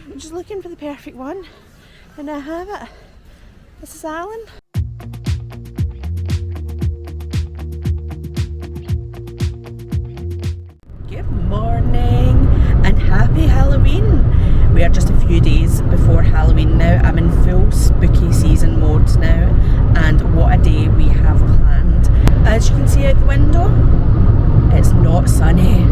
I'm just looking for the perfect one, and I have it. This is Alan. Good morning and happy Halloween. We are just a few days before Halloween now. I'm in full spooky season mode now, and what a day we have planned. As you can see out the window, it's not sunny.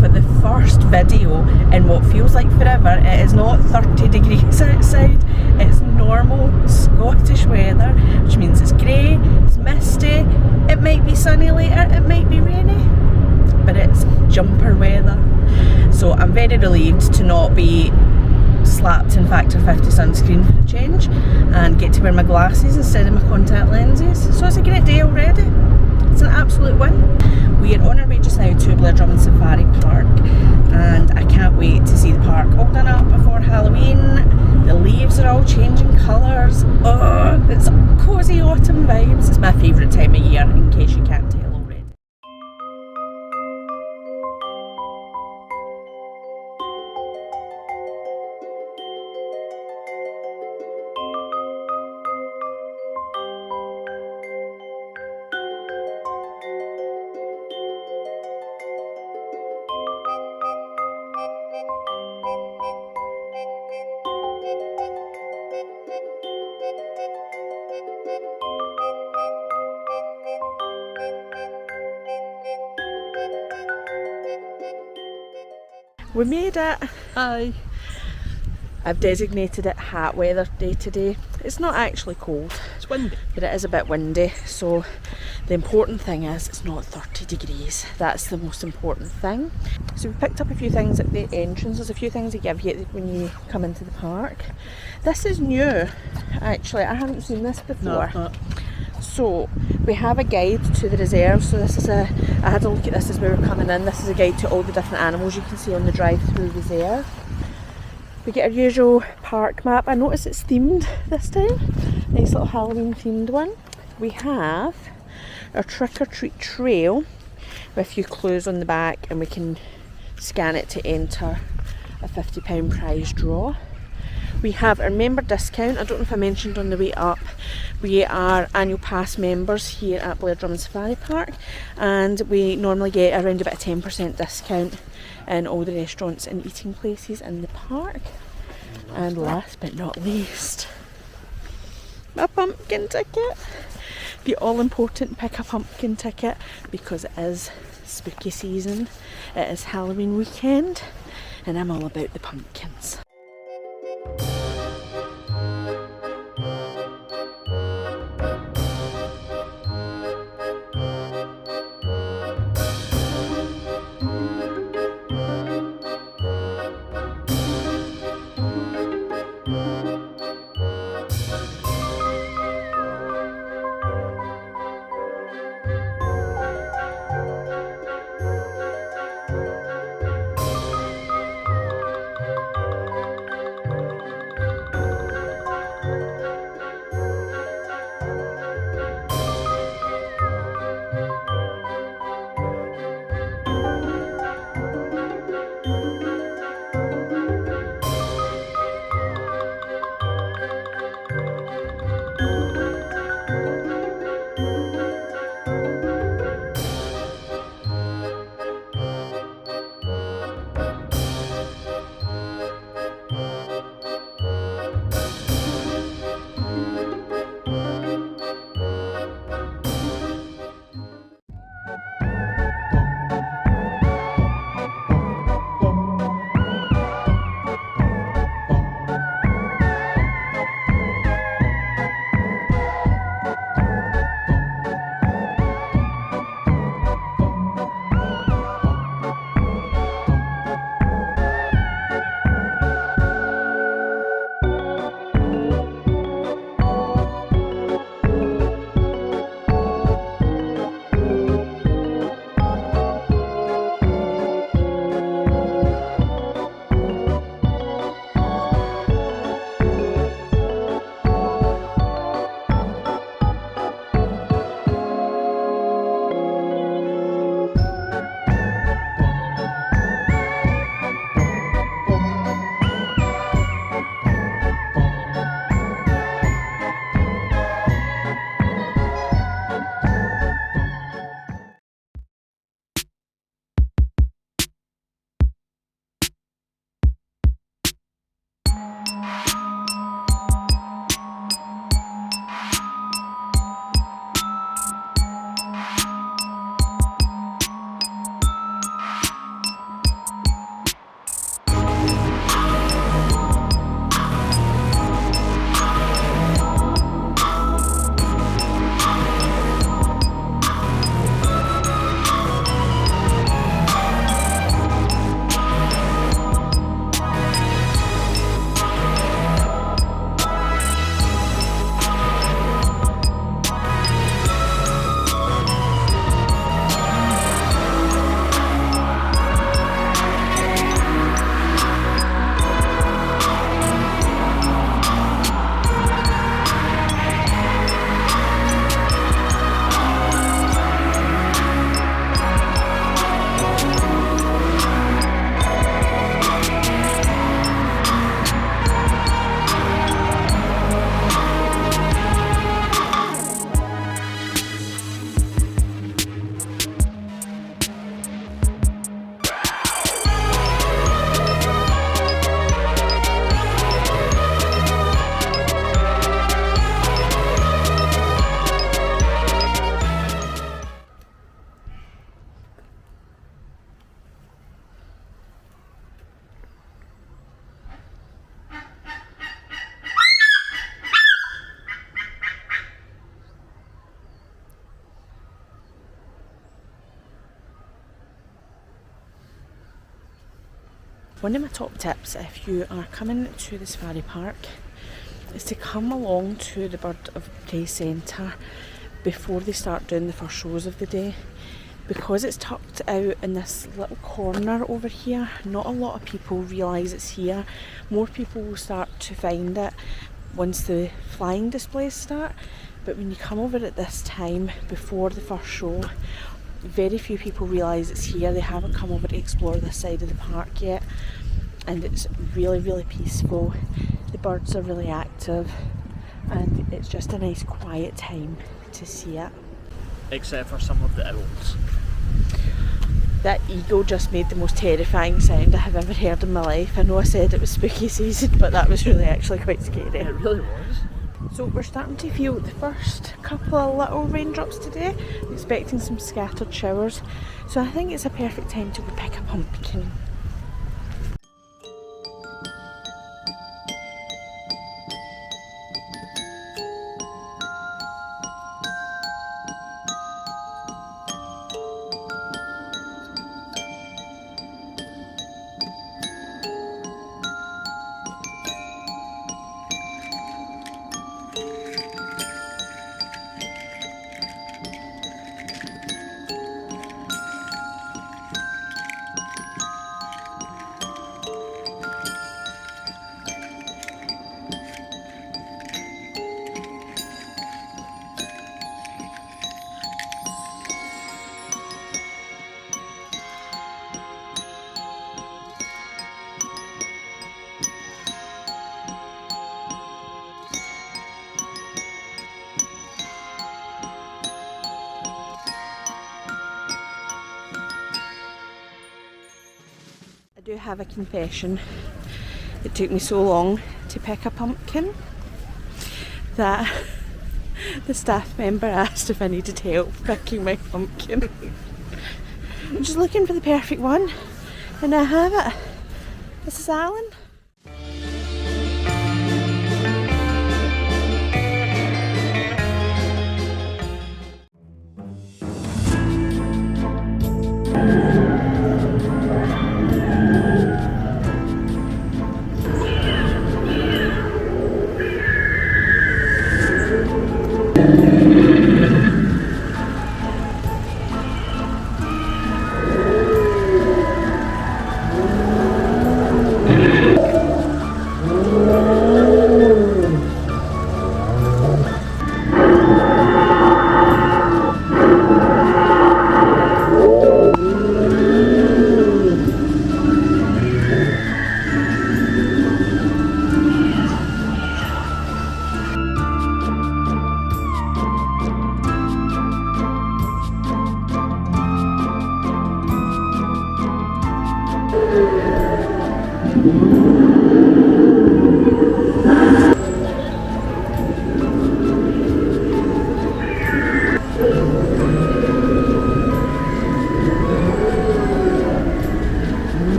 For the first video in what feels like forever, it is not 30 degrees outside. It's normal Scottish weather, which means it's grey, it's misty, it might be sunny later, it might be rainy, but it's jumper weather. So I'm very relieved to not be slapped in factor 50 sunscreen for a change and get to wear my glasses instead of my contact lenses. So it's a great day already. It's an absolute win. We are on our way just now to Blair Drummond Safari Park, and I can't wait to see the park all done up before Halloween. The leaves are all changing colours. Oh, it's cosy autumn vibes. It's my favourite time of year, in case you can't tell already. We made it. Hi. I've designated it hat weather day today. It's not actually cold. It's windy. But it is a bit windy, so the important thing is it's not 30 degrees. That's the most important thing. So we picked up a few things at the entrance. There's a few things they give you when you come into the park. This is new, actually. I haven't seen this before. No. So we have a guide to the reserve. So this is I had a look at this as we were coming in. This is a guide to all the different animals you can see on the drive-through reserve. We get our usual park map. I notice it's themed this time. Nice little Halloween themed one. We have our trick or treat trail with a few clues on the back, and we can scan it to enter a £50 prize draw. We have our member discount. I don't know if I mentioned on the way up, we are annual pass members here at Blair Drummond Safari Park, and we normally get around about a 10% discount in all the restaurants and eating places in the park. And last but not least, my pumpkin ticket. The all important pick a pumpkin ticket, because it is spooky season, it is Halloween weekend, and I'm all about the pumpkins. One of my top tips if you are coming to the safari park is to come along to the Bird of Prey Centre before they start doing the first shows of the day. Because it's tucked out in this little corner over here, not a lot of people realise it's here. More people will start to find it once the flying displays start, but when you come over at this time before the first show, very few people realise it's here. They haven't come over to explore this side of the park yet, and it's really, really peaceful. The birds are really active, and it's just a nice quiet time to see it. Except for some of the owls. That eagle just made the most terrifying sound I have ever heard in my life. I know I said it was spooky season, but that was really actually quite scary. It really was. So we're starting to feel the first couple of little raindrops today, expecting some scattered showers. So I think it's a perfect time to go pick a pumpkin. I do have a confession. It took me so long to pick a pumpkin that the staff member asked if I needed help picking my pumpkin. I'm just looking for the perfect one, and I have it. This is Alan.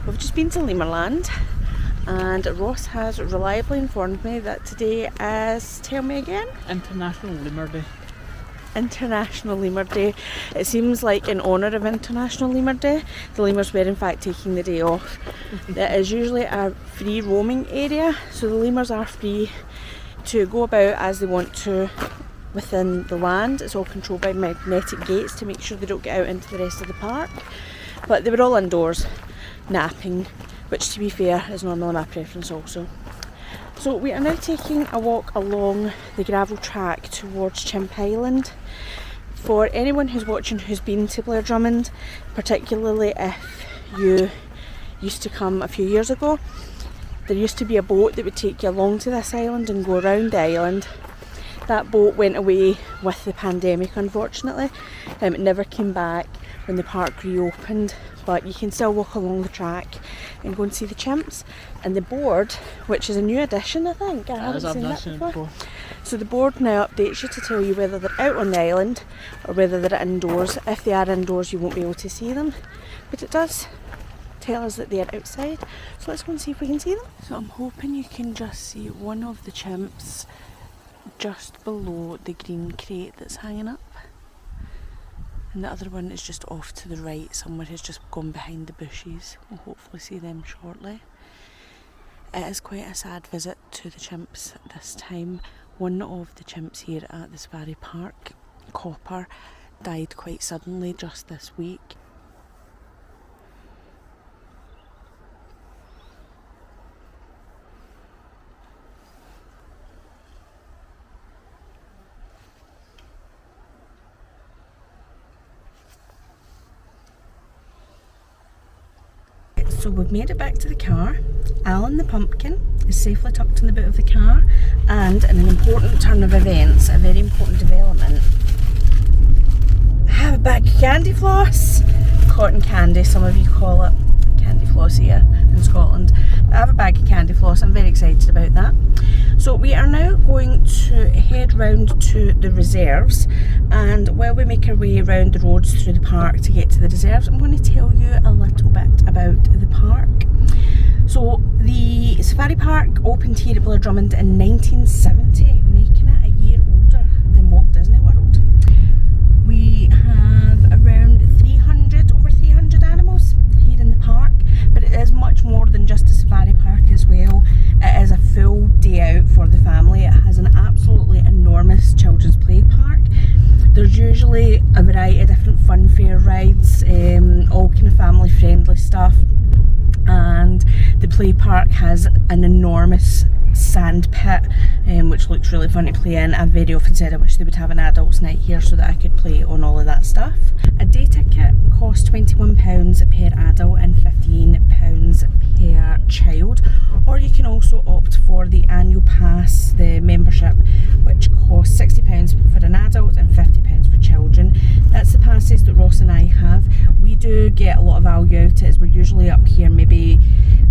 We've just been to Lemurland, and Ross has reliably informed me that today is, tell me again? International Lemur Day. International Lemur Day. It seems like in honour of International Lemur Day, the lemurs were in fact taking the day off. It is usually a free roaming area, so the lemurs are free to go about as they want to within the land. It's all controlled by magnetic gates to make sure they don't get out into the rest of the park. But they were all indoors, napping, which to be fair is normally my preference also. So we are now taking a walk along the gravel track towards Chimp Island. For anyone who's watching who's been to Blair Drummond, particularly if you used to come a few years ago, there used to be a boat that would take you along to this island and go around the island. That boat went away with the pandemic, unfortunately. It never came back when the park reopened, but you can still walk along the track and go and see the chimps. And the board, which is a new addition, I think, I haven't seen that before. So the board now updates you to tell you whether they're out on the island or whether they're indoors. If they are indoors, you won't be able to see them, but it does tell us that they are outside. So let's go and see if we can see them. So I'm hoping you can just see one of the chimps just below the green crate that's hanging up. And the other one is just off to the right, somewhere has just gone behind the bushes. We'll hopefully see them shortly. It is quite a sad visit to the chimps this time. One of the chimps here at the safari park, Copper, died quite suddenly just this week. So we've made it back to the car. Alan the pumpkin is safely tucked in the boot of the car, and in an important turn of events, a very important development, I have a bag of candy floss. Cotton candy, some of you call it candy floss here in Scotland. I have a bag of candy floss, I'm very excited about that. So we are now going to head round to the reserves, and while we make our way around the roads through the park to get to the reserves, I'm going to tell you a little bit about the park. So the safari park opened here at Blair Drummond in 1970, making it a year older than Walt Disney World. We have around over 300 animals here in the park, but it is much more than just a safari park as well. It is a full day out for the family. It has an absolutely enormous children's play park. There's usually a variety of different fun fair rides, all kind of family friendly stuff, and the play park has an enormous sand pit, which looks really fun to play in. I've very often said I wish they would have an adults night here so that I could play on all of that stuff. A day ticket costs £21 per adult and £15 per child, or you can also opt for the annual pass, the membership, which costs £60 for an adult and £50 for children. That's the passes that Ross and I have. We do get a lot of value out of it, as we're usually up here maybe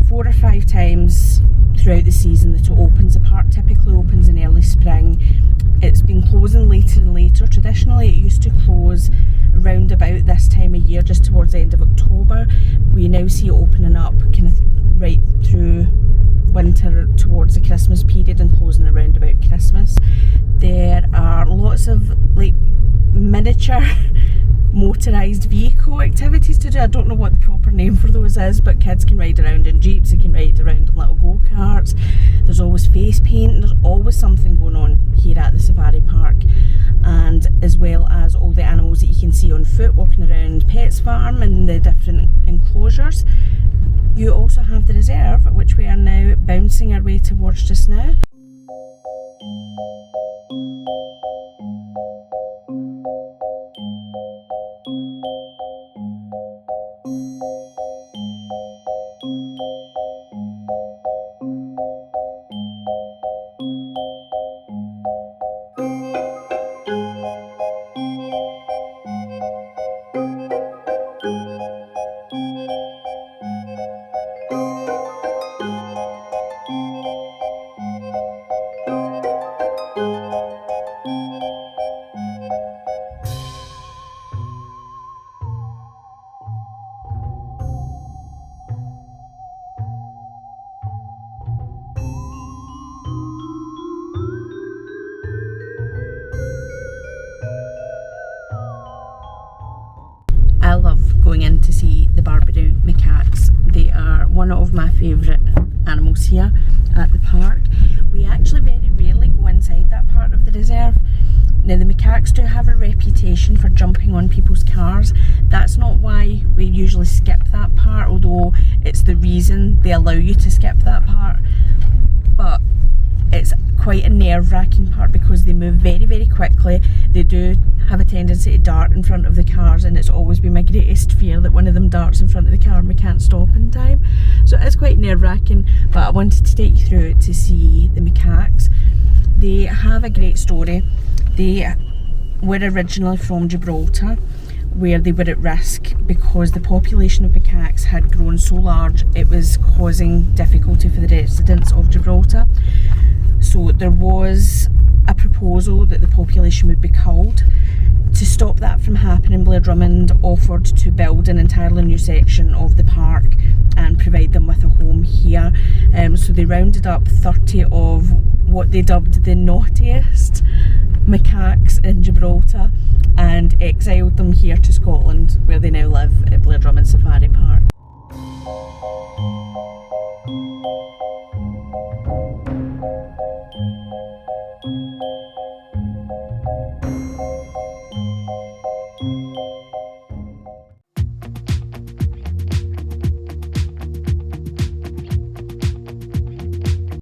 4 or 5 times throughout the season that it opens. The park typically opens in early spring. It's been closing later and later. Traditionally it used to close around about this time of year, just towards the end of October. We now see it opening up kind of right through winter towards the Christmas period and closing around about Christmas. There are lots of like miniature motorised vehicle activities to do. I don't know what the proper name for those is, but kids can ride around in jeeps, they can ride around in little go-karts. There's always face paint, there's always something going on here at the safari park, and as well as all the animals that you can see on foot walking around Pets Farm and the different enclosures. You also have the reserve, which we are now bouncing our way towards just now. one of my favourite animals here at the park. We actually very rarely go inside that part of the reserve. Now the macaques do have a reputation for jumping on people's cars. That's not why we usually skip that part, although it's the reason they allow you to skip that part. But it's quite a nerve-wracking part because they move very, very quickly. They do have a tendency to dart in front of the cars, and it's always been my greatest fear that one of them darts in front of the car and we can't stop in time. So it's quite nerve-wracking, but I wanted to take you through it to see the macaques. They have a great story. They were originally from Gibraltar, where they were at risk because the population of macaques had grown so large it was causing difficulty for the residents of Gibraltar. So there was a proposal that the population would be culled. To stop that from happening, Blair Drummond offered to build an entirely new section of the park and provide them with a home here. So they rounded up 30 of what they dubbed the naughtiest macaques in Gibraltar and exiled them here to Scotland, where they now live at Blair Drummond Safari Park.